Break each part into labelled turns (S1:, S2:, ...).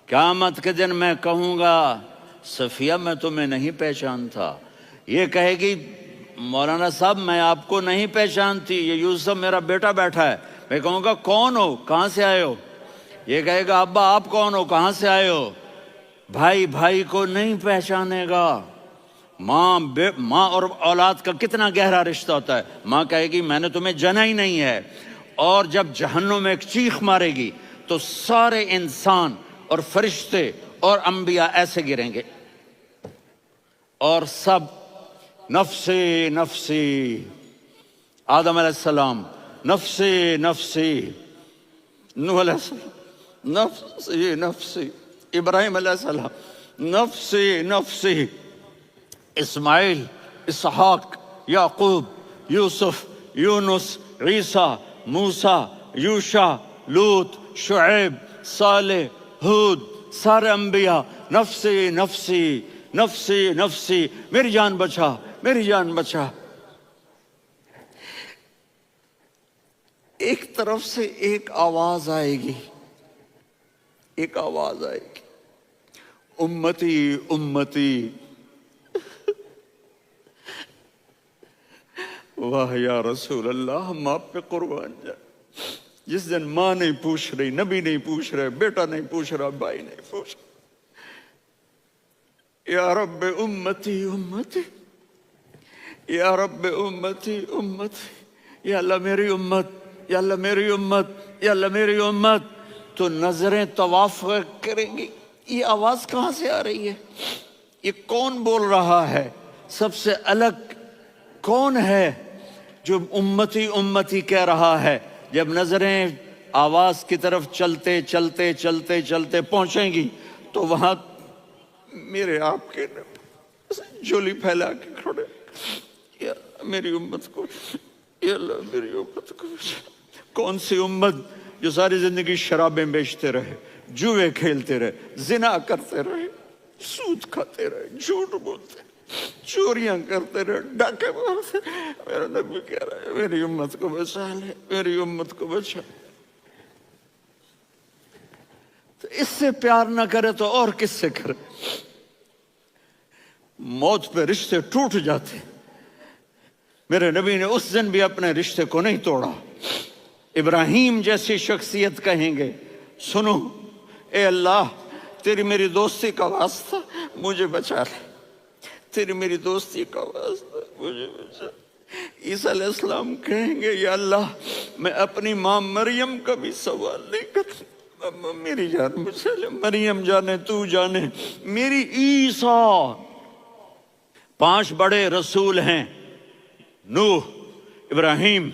S1: قیامت کے دن میں کہوں گا صفیہ میں تمہیں نہیں پہچانتا، یہ کہے گی مولانا صاحب میں آپ کو نہیں پہچانتی، یہ یوسف میرا بیٹا بیٹھا ہے۔ میں کہوں گا کون ہو، کہاں سے آئے ہو؟ یہ کہے گا ابا آپ کون ہو، کہاں سے آئے ہو؟ بھائی بھائی کو نہیں پہچانے گا۔ ماں اور اولاد کا کتنا گہرا رشتہ ہوتا ہے۔ ماں کہے گی میں نے تمہیں جنا ہی نہیں ہے، اور جب جہنم میں ایک چیخ مارے گی تو سارے انسان اور فرشتے اور انبیاء ایسے گریں گے، اور سب نفسی نفسی، آدم علیہ السلام نفسی نفسی، نوح علیہ السلام نفسی نفسی، ابراہیم علیہ السلام نفسی نفسی، اسماعیل، اسحاق، یعقوب، یوسف، یونس، عیسیٰ، موسیٰ، یوشع، لوط، شعیب، صالح، ہود، سارے انبیاء نفسی نفسی نفسی نفسی، میری جان بچا میری جان بچا۔ ایک طرف سے ایک آواز آئے گی، ایک آواز آئے گی، امتی امتی۔ واہ یا رسول اللہ، ہم آپ پہ قربان جائیں۔ جس دن ماں نہیں پوچھ رہی، نبی نہیں پوچھ رہے، بیٹا نہیں پوچھ رہا، بھائی نہیں پوچھ رہا، یا رب امتی امتی، یا رب امتی امتی، یا اللہ میری امت، یا اللہ میری امت، یا اللہ میری امت، تو نظریں طواف کریں گی۔ یہ آواز کہاں سے آ رہی ہے؟ یہ کون بول رہا ہے؟ سب سے الگ کون ہے جو امتی امتی کہہ رہا ہے؟ جب نظریں آواز کی طرف چلتے چلتے چلتے چلتے پہنچیں گی تو وہاں میرے آپ کے جھولی پھیلا کے کھڑے، یا میری امت کو، یا اللہ میری امت کو۔ کون سی امت جو ساری زندگی شرابیں بیچتے رہے، جوئے کھیلتے رہے، زنا کرتے رہے، سود کھاتے رہے، جھوٹ بولتے رہے، چوریاں کرتے رہے، ڈاکے مارتے رہے۔ میرا نبی کہہ رہا ہے میری امت کو بچا لے، میری امت کو بچا۔ تو اس سے پیار نہ کرے تو اور کس سے کرے؟ موت پہ رشتے ٹوٹ جاتے، میرے نبی نے اس دن بھی اپنے رشتے کو نہیں توڑا۔ ابراہیم جیسی شخصیت کہیں گے سنو اے اللہ تیری میری دوستی کا واسطہ مجھے بچا لے، تیری میری دوستی کا واسطہ مجھے بچا۔ عیسیٰ علیہ السلام کہیں گے یا اللہ میں اپنی ماں مریم کا بھی سوال نہیں کرتا، میری جان بچا لے، مریم جانے تو جانے میری عیسیٰ۔ 5 بڑے رسول ہیں، نوح، ابراہیم،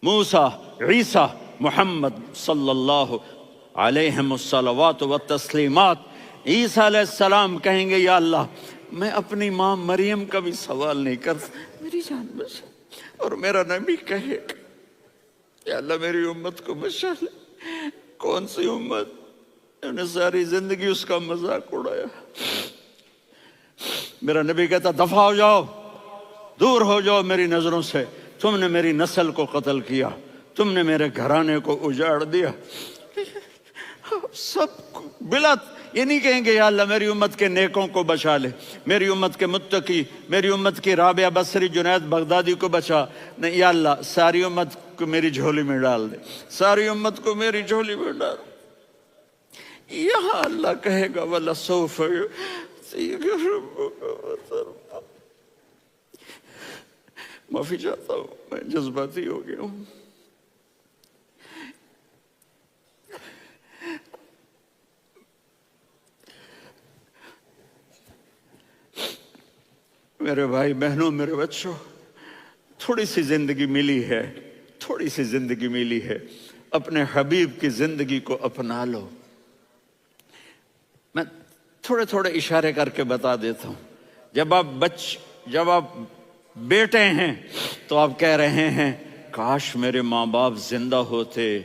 S1: موسیٰ، عیسیٰ، محمد صلی اللہ علیہ الصلوات والتسلیمات۔ عیسیٰ علیہ السلام کہیں گے یا اللہ میں اپنی ماں مریم کا بھی سوال نہیں کرتا، میری جان بچا۔ اور میرا نبی کہے یا اللہ میری امت کو بچا لے۔ کون سی امت؟ انہوں نے ساری زندگی اس کا مذاق اڑایا۔ میرا نبی کہتا دفع ہو جاؤ، دور ہو جاؤ میری نظروں سے، تم نے میری نسل کو قتل کیا، تم نے میرے گھرانے کو اجاڑ دیا۔ سب بلا یہ نہیں کہیں گے یا اللہ میری امت کے نیکوں کو بچا لے، میری امت کے متقی، میری امت کی رابعہ بصری، جنید بغدادی کو بچا، نہیں یا اللہ ساری امت کو میری جھولی میں ڈال دے، ساری امت کو میری جھولی میں ڈال۔ یہاں اللہ کہے گا وَلَسَوْفَ يُعْطِيكَ رَبُّكَ فَتَرْضَىٰ۔ معافی چاہتا ہوں میں جذباتی ہو گیا ہوں۔ میرے بھائی بہنوں، میرے بچوں، تھوڑی سی زندگی ملی ہے، تھوڑی سی زندگی ملی ہے، اپنے حبیب کی زندگی کو اپنا لو۔ میں تھوڑے تھوڑے اشارے کر کے بتا دیتا ہوں۔ جب آپ بیٹے ہیں تو آپ کہہ رہے ہیں کاش میرے ماں باپ زندہ ہوتے،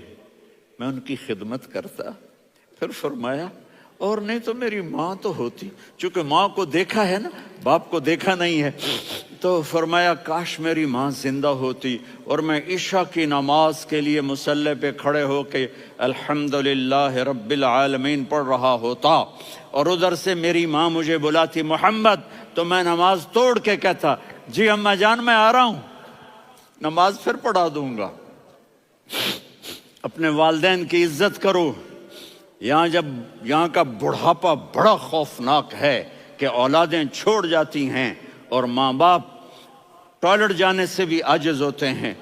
S1: میں ان کی خدمت کرتا۔ پھر فرمایا اور نہیں تو میری ماں تو ہوتی، چونکہ ماں کو دیکھا ہے نا، باپ کو دیکھا نہیں ہے، تو فرمایا کاش میری ماں زندہ ہوتی اور میں عشاء کی نماز کے لیے مصلی پہ کھڑے ہو کے الحمدللہ رب العالمین پڑھ رہا ہوتا، اور ادھر سے میری ماں مجھے بلاتی محمد، تو میں نماز توڑ کے کہتا جی اماں جان میں آ رہا ہوں، نماز پھر پڑھا دوں گا۔ اپنے والدین کی عزت کرو۔ یہاں کا بڑھاپا بڑا خوفناک ہے کہ اولادیں چھوڑ جاتی ہیں اور ماں باپ ٹوائلٹ جانے سے بھی عاجز ہوتے ہیں۔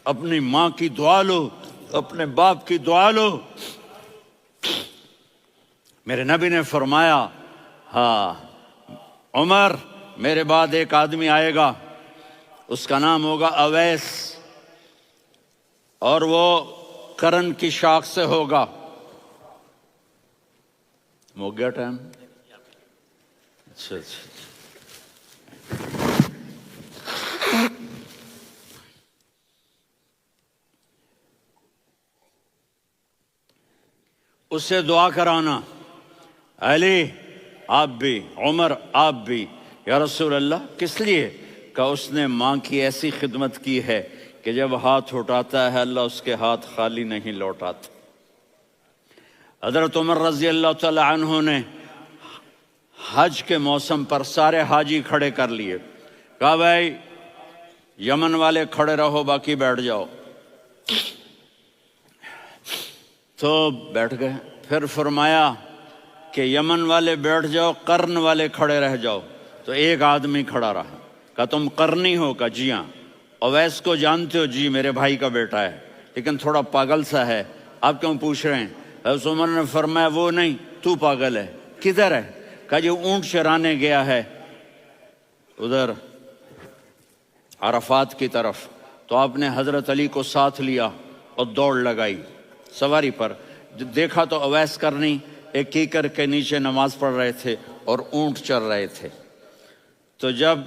S1: اپنی ماں کی دعا لو، اپنے باپ کی دعا لو۔ میرے نبی نے فرمایا ہاں عمر میرے بعد ایک آدمی آئے گا، اس کا نام ہوگا اویس، اور وہ کرن کی شاخ سے ہوگا۔ ہو گیا ٹائم؟ اچھا اس سے دعا کرانا، علی آپ بھی، عمر آپ بھی، یا رسول اللہ کس لیے؟ کہ اس نے ماں کی ایسی خدمت کی ہے کہ جب ہاتھ اٹھاتا ہے اللہ اس کے ہاتھ خالی نہیں لوٹاتا۔ حضرت عمر رضی اللہ تعالی عنہ نے حج کے موسم پر سارے حاجی کھڑے کر لیے، کہا بھائی یمن والے کھڑے رہو باقی بیٹھ جاؤ، تو بیٹھ گئے۔ پھر فرمایا کہ یمن والے بیٹھ جاؤ، قرن والے کھڑے رہ جاؤ، تو ایک آدمی کھڑا رہا، کہا تم قرنی ہو؟ کہا جی ہاں۔ اویس کو جانتے ہو؟ جی میرے بھائی کا بیٹا ہے لیکن تھوڑا پاگل سا ہے، آپ کیوں پوچھ رہے ہیں؟ حضرت عمر نے فرمایا وہ نہیں، تو پاگل ہے۔ کدھر ہے؟ کہا جی اونٹ چرانے گیا ہے ادھر عرفات کی طرف، تو آپ نے حضرت علی کو ساتھ لیا اور دوڑ لگائی سواری پر۔ دیکھا تو اویس کرنی ایک کیکر کے نیچے نماز پڑھ رہے تھے اور اونٹ چر رہے تھے۔ تو جب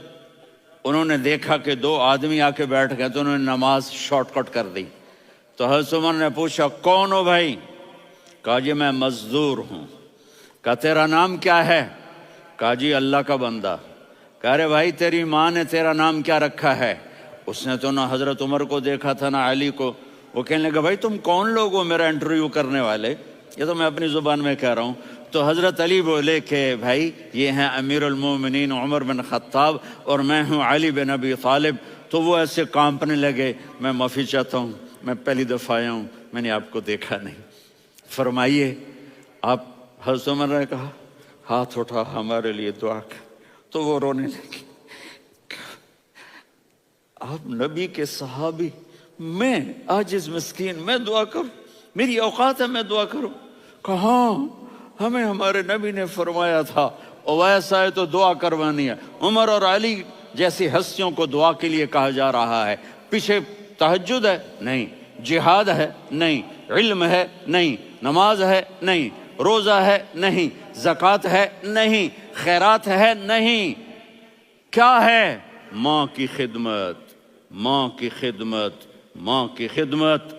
S1: انہوں نے دیکھا کہ دو آدمی آ کے بیٹھ گئے تو انہوں نے نماز شارٹ کٹ کر دی۔ تو حضرت عمر نے پوچھا کون ہو بھائی؟ کہا جی میں مزدور ہوں۔ کہا تیرا نام کیا ہے؟ کہا جی اللہ کا بندہ۔ کہا ارے بھائی تیری ماں نے تیرا نام کیا رکھا ہے؟ اس نے تو نہ حضرت عمر کو دیکھا تھا نہ علی کو۔ وہ کہنے لگا بھائی تم کون لوگ ہو میرا انٹرویو کرنے والے؟ یہ تو میں اپنی زبان میں کہہ رہا ہوں۔ تو حضرت علی بولے کہ بھائی یہ ہیں امیر المومنین عمر بن خطاب اور میں ہوں علی بن ابی طالب۔ تو وہ ایسے کانپنے لگے، میں معافی چاہتا ہوں، میں پہلی دفعہ آیا ہوں، میں نے آپ کو دیکھا نہیں، فرمائیے آپ۔ حضرت عمر نے کہا ہاتھ اٹھا ہمارے لیے دعا کر، تو وہ رونے لگے۔ آپ نبی کے صحابی، میں عاجز مسکین میں دعا کروں؟ میری اوقات ہے میں دعا کروں؟ کہاں ہمیں ہمارے نبی نے فرمایا تھا اویس آئے تو دعا کروانی ہے۔ عمر اور علی جیسی ہستیوں کو دعا کے لیے کہا جا رہا ہے۔ پیچھے تہجد ہے؟ نہیں۔ جہاد ہے؟ نہیں۔ علم ہے؟ نہیں۔ نماز ہے؟ نہیں۔ روزہ ہے؟ نہیں۔ زکوٰۃ ہے؟ نہیں۔ خیرات ہے؟ نہیں۔ کیا ہے؟ ماں کی خدمت، ماں کی خدمت، ماں کی خدمت۔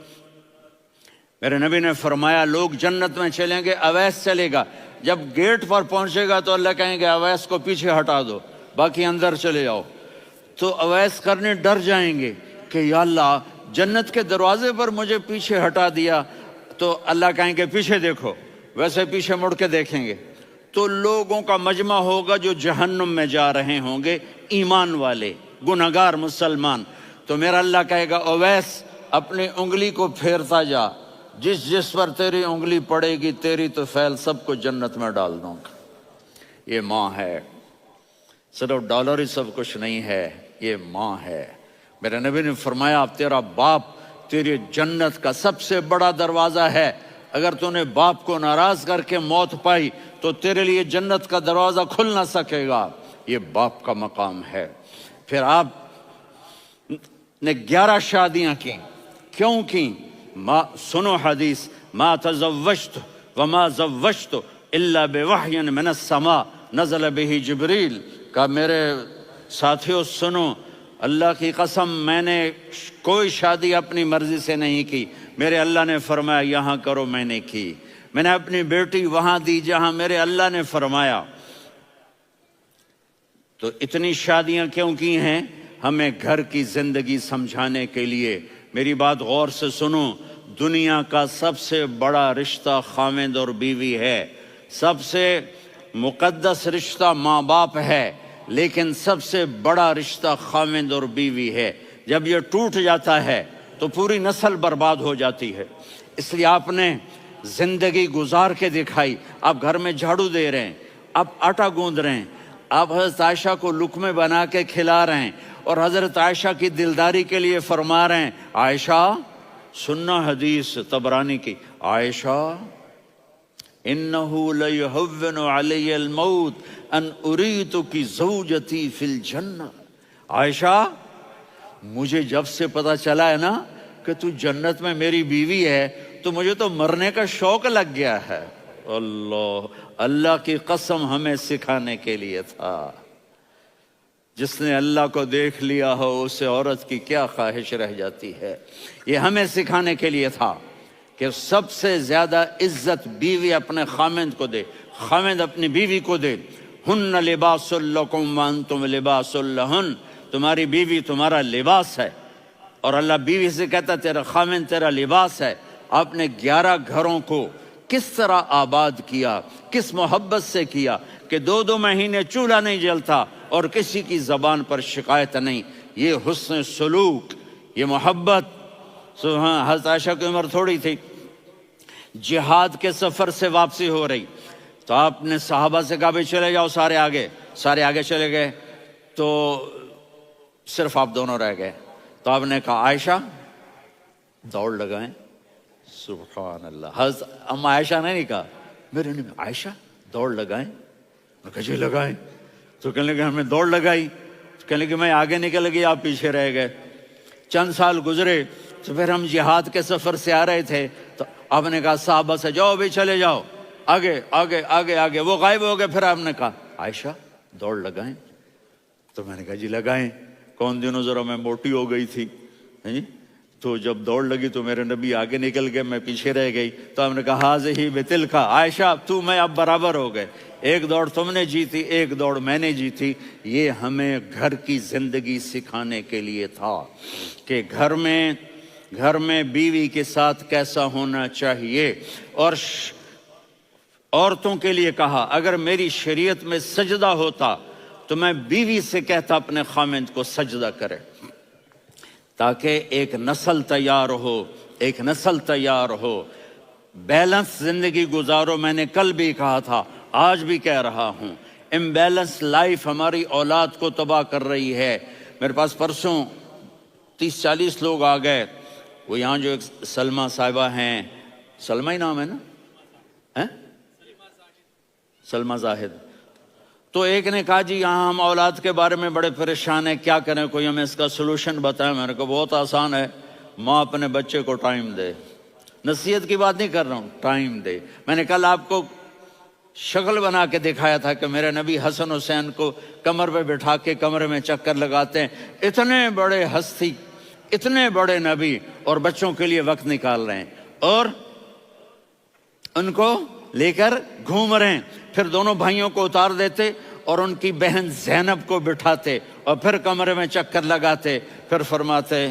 S1: میرے نبی نے فرمایا لوگ جنت میں چلیں گے، اویس چلے گا، جب گیٹ پر پہنچے گا تو اللہ کہیں گے اویس کو پیچھے ہٹا دو، باقی اندر چلے جاؤ۔ تو اویس کرنے ڈر جائیں گے کہ یا اللہ جنت کے دروازے پر مجھے پیچھے ہٹا دیا، تو اللہ کہیں گے پیچھے دیکھو، ویسے پیچھے مڑ کے دیکھیں گے تو لوگوں کا مجمع ہوگا جو جہنم میں جا رہے ہوں گے، ایمان والے، گنہگار مسلمان۔ تو میرا اللہ کہے گا اویس اپنی انگلی کو پھیرتا جا، جس پر تیری انگلی پڑے گی تیری تو فیل سب کو جنت میں ڈال دوں گا۔ یہ ماں ہے، صرف ڈالر ہی سب کچھ نہیں ہے، یہ ماں ہے۔ میرے نبی نے فرمایا تیرا باپ تیری جنت کا سب سے بڑا دروازہ ہے، اگر تو نے باپ کو ناراض کر کے موت پائی تو تیرے لیے جنت کا دروازہ کھل نہ سکے گا، یہ باپ کا مقام ہے۔ پھر آپ نے 11 شادیاں کی، کیوں کی؟ سنو حدیث، ما تزوجت وما زوجت الا بوحی من السماء نزل به جبریل۔ کہا میرے ساتھیوں سنو، اللہ کی قسم میں نے کوئی شادی اپنی مرضی سے نہیں کی، میرے اللہ نے فرمایا یہاں کرو، میں نے کی۔ میں نے اپنی بیٹی وہاں دی جہاں میرے اللہ نے فرمایا۔ تو اتنی شادیاں کیوں کی ہیں؟ ہمیں گھر کی زندگی سمجھانے کے لیے۔ میری بات غور سے سنو، دنیا کا سب سے بڑا رشتہ خاوند اور بیوی ہے، سب سے مقدس رشتہ ماں باپ ہے، لیکن سب سے بڑا رشتہ خاوند اور بیوی ہے۔ جب یہ ٹوٹ جاتا ہے تو پوری نسل برباد ہو جاتی ہے۔ اس لیے آپ نے زندگی گزار کے دکھائی۔ آپ گھر میں جھاڑو دے رہے ہیں، آپ آٹا گوندھ رہے ہیں، آپ حضرت عائشہ کو لقمے بنا کے کھلا رہے ہیں، اور حضرت عائشہ کی دلداری کے لیے فرما رہے ہیں، عائشہ سننا حدیث طبرانی کی، عائشہ انہو لیہون علی الموت ان اریتکی زوجتی فی الجنہ۔ عائشہ مجھے جب سے پتا چلا ہے نا کہ تو جنت میں میری بیوی ہے تو مجھے تو مرنے کا شوق لگ گیا ہے۔ اللہ کی قسم ہمیں سکھانے کے لیے تھا۔ جس نے اللہ کو دیکھ لیا ہو اسے عورت کی کیا خواہش رہ جاتی ہے۔ یہ ہمیں سکھانے کے لیے تھا کہ سب سے زیادہ عزت بیوی اپنے خاوند کو دے، خاوند اپنی بیوی کو دے۔ ہن لباس لکم وانتم لباس لہن، تمہاری بیوی تمہارا لباس ہے، اور اللہ بیوی سے کہتا تیرا خاوند تیرا لباس ہے۔ آپ نے 11 گھروں کو کس طرح آباد کیا، کس محبت سے کیا کہ 2 مہینے چولہا نہیں جلتا اور کسی کی زبان پر شکایت نہیں۔ یہ حسن سلوک، یہ محبت۔ حضرت عائشہ کی عمر تھوڑی تھی، جہاد کے سفر سے واپسی ہو رہی، تو آپ نے صحابہ سے کہا بھی چلے جاؤ سارے آگے چلے گئے، تو صرف آپ دونوں رہ گئے۔ تو آپ نے کہا عائشہ دوڑ لگائیں۔ سبحان اللہ، حضرت اما عائشہ نے نہیں کہا، میرے نے عائشہ دوڑ لگائیں، میں کہا جی لگائیں۔ تو کہنے لگے ہمیں دوڑ لگائی، کہنے لگے میں آگے نکل گئی آپ پیچھے رہ گئے۔ چند سال گزرے تو پھر ہم جہاد کے سفر سے آ رہے تھے، تو آپ نے کہا صحابہ سے جاؤ بھی چلے جاؤ آگے آگے آگے آگے، وہ غائب ہو گئے۔ پھر آپ نے کہا عائشہ دوڑ لگائیں، تو میں نے کہا جی لگائیں۔ کون دنوں ذرا میں موٹی ہو گئی تھی، تو جب دوڑ لگی تو میرے نبی آگے نکل گئے، میں پیچھے رہ گئی۔ تو ہم نے کہا ہاذہ بتلک، عائشہ تو میں اب برابر ہو گئے، ایک دوڑ تم نے جیتی ایک دوڑ میں نے جیتی۔ یہ ہمیں گھر کی زندگی سکھانے کے لیے تھا کہ گھر میں بیوی کے ساتھ کیسا ہونا چاہیے۔ اور عورتوں کے لیے کہا اگر میری شریعت میں سجدہ ہوتا تو میں بیوی سے کہتا اپنے خاوند کو سجدہ کرے، تاکہ ایک نسل تیار ہو، بیلنس زندگی گزارو۔ میں نے کل بھی کہا تھا، آج بھی کہہ رہا ہوں، امبیلنس لائف ہماری اولاد کو تباہ کر رہی ہے۔ میرے پاس پرسوں 30-40 لوگ آ گئے، وہ یہاں جو ایک سلمہ صاحبہ ہیں، سلمہ ہی نام ہے نا، سلمہ زاہد، تو ایک نے کہا جی یہاں ہم اولاد کے بارے میں بڑے پریشان ہیں، کیا کریں، کوئی ہمیں اس کا سلوشن بتائیں۔ میں نے کہا بہت آسان ہے، ماں اپنے بچے کو ٹائم دے۔ نصیحت کی بات نہیں کر رہا ہوں، ٹائم دے۔ میں نے کل آپ کو شکل بنا کے دکھایا تھا کہ میرے نبی حسن حسین کو کمر پہ بٹھا کے کمرے میں چکر لگاتے ہیں۔ اتنے بڑے ہستی، اتنے بڑے نبی، اور بچوں کے لیے وقت نکال رہے ہیں اور ان کو لے کر گھوم رہے ہیں۔ پھر دونوں بھائیوں کو اتار دیتے اور ان کی بہن زینب کو بٹھاتے اور پھر کمرے میں چکر لگاتے، پھر فرماتے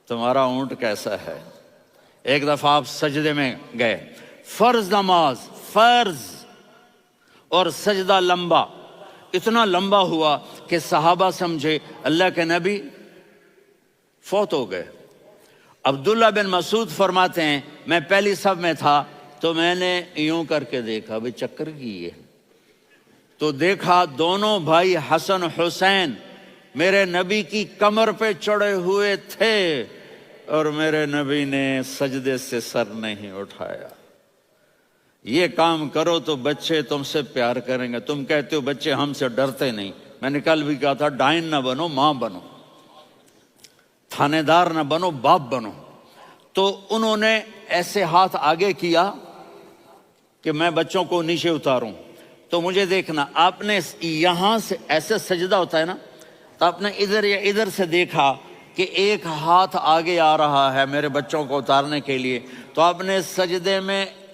S1: تمہارا اونٹ کیسا ہے۔ ایک دفعہ آپ سجدے میں گئے، فرض نماز، فرض، اور سجدہ لمبا، اتنا لمبا ہوا کہ صحابہ سمجھے اللہ کے نبی فوت ہو گئے۔ عبداللہ بن مسعود فرماتے ہیں میں پہلی صف میں تھا تو میں نے یوں کر کے دیکھا، بھئی چکر کی ہے، تو دیکھا دونوں بھائی حسن حسین میرے نبی کی کمر پہ چڑھے ہوئے تھے اور میرے نبی نے سجدے سے سر نہیں اٹھایا۔ یہ کام کرو تو بچے تم سے پیار کریں گے۔ تم کہتے ہو بچے ہم سے ڈرتے نہیں، میں نے کل بھی کہا تھا ڈائن نہ بنو، ماں بنو، تھانے دار نہ بنو، باپ بنو۔ تو انہوں نے ایسے ہاتھ آگے کیا کہ میں بچوں کو نیچے اتاروں، تو مجھے دیکھنا، آپ نے یہاں سے ایسے سجدہ ہوتا ہے نا، تو آپ نے ادھر یا ادھر سے دیکھا کہ ایک ہاتھ آگے آ رہا ہے میرے بچوں کو اتارنے کے لیے، تو آپ نے سجدے میں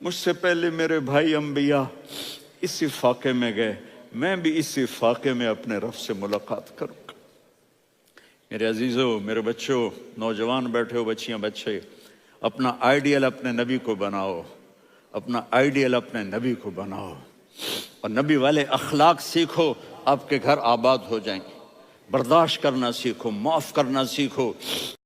S1: مجھ سے پہلے میرے بھائی انبیاء اسی فاقے میں گئے، میں بھی اسی فاقے میں اپنے رب سے ملاقات کروں گا۔ میرے عزیزوں، میرے بچوں، نوجوان بیٹھے ہو، بچیاں بچے، اپنا آئیڈیل اپنے نبی کو بناؤ، اپنا آئیڈیل اپنے نبی کو بناؤ، اور نبی والے اخلاق سیکھو، آپ کے گھر آباد ہو جائیں گے۔ برداشت کرنا سیکھو، معاف کرنا سیکھو،